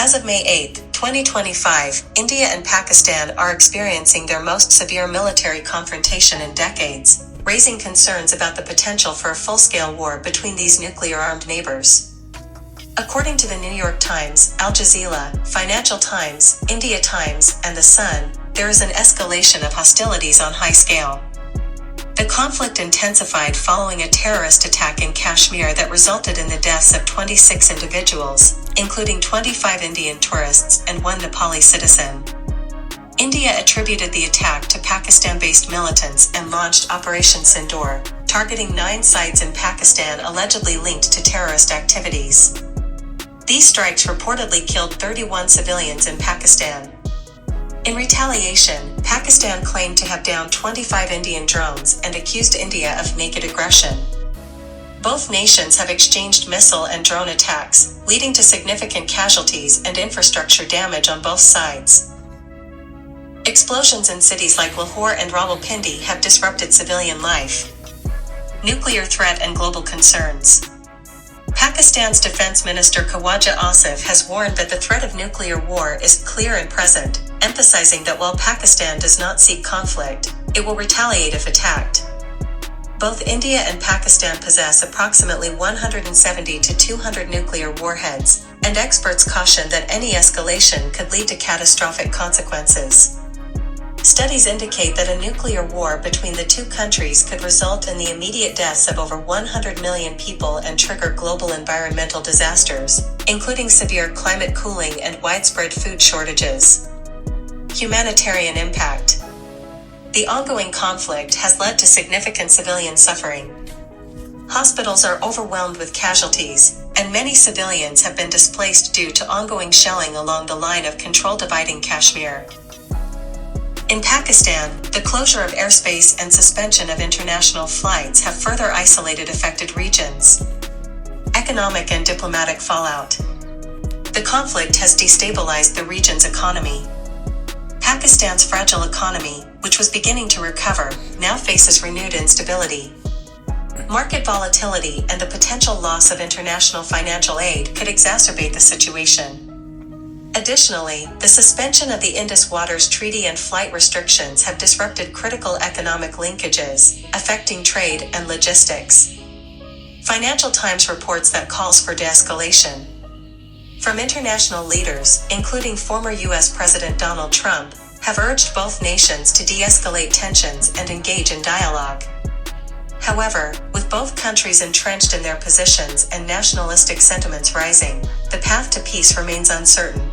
As of May 8, 2025, India and Pakistan are experiencing their most severe military confrontation in decades, raising concerns about the potential for a full-scale war between these nuclear-armed neighbors. According to the New York Times, Al Jazeera, Financial Times, India Times, and The Sun, there is an escalation of hostilities on high scale. The conflict intensified following a terrorist attack in Kashmir that resulted in the deaths of 26 individuals, including 25 Indian tourists and one Nepali citizen. India attributed the attack to Pakistan-based militants and launched Operation Sindoor, targeting 9 sites in Pakistan allegedly linked to terrorist activities. These strikes reportedly killed 31 civilians in Pakistan. In retaliation, Pakistan claimed to have downed 25 Indian drones and accused India of naked aggression. Both nations have exchanged missile and drone attacks, leading to significant casualties and infrastructure damage on both sides. Explosions in cities like Lahore and Rawalpindi have disrupted civilian life. Nuclear threat and global concerns. Pakistan's Defense Minister Khawaja Asif has warned that the threat of nuclear war is clear and present, emphasizing that while Pakistan does not seek conflict, it will retaliate if attacked. Both India and Pakistan possess approximately 170 to 200 nuclear warheads, and experts caution that any escalation could lead to catastrophic consequences. Studies indicate that a nuclear war between the two countries could result in the immediate deaths of over 100 million people and trigger global environmental disasters, including severe climate cooling and widespread food shortages. Humanitarian impact. The ongoing conflict has led to significant civilian suffering. Hospitals are overwhelmed with casualties, and many civilians have been displaced due to ongoing shelling along the line of control dividing Kashmir. In Pakistan, the closure of airspace and suspension of international flights have further isolated affected regions. Economic and diplomatic fallout. The conflict has destabilized the region's economy. Pakistan's fragile economy, which was beginning to recover, now faces renewed instability. Market volatility and the potential loss of international financial aid could exacerbate the situation. Additionally, the suspension of the Indus Waters Treaty and flight restrictions have disrupted critical economic linkages, affecting trade and logistics. Financial Times reports that calls for de-escalation from international leaders, including former U.S. President Donald Trump, have urged both nations to de-escalate tensions and engage in dialogue. However, with both countries entrenched in their positions and nationalistic sentiments rising, the path to peace remains uncertain.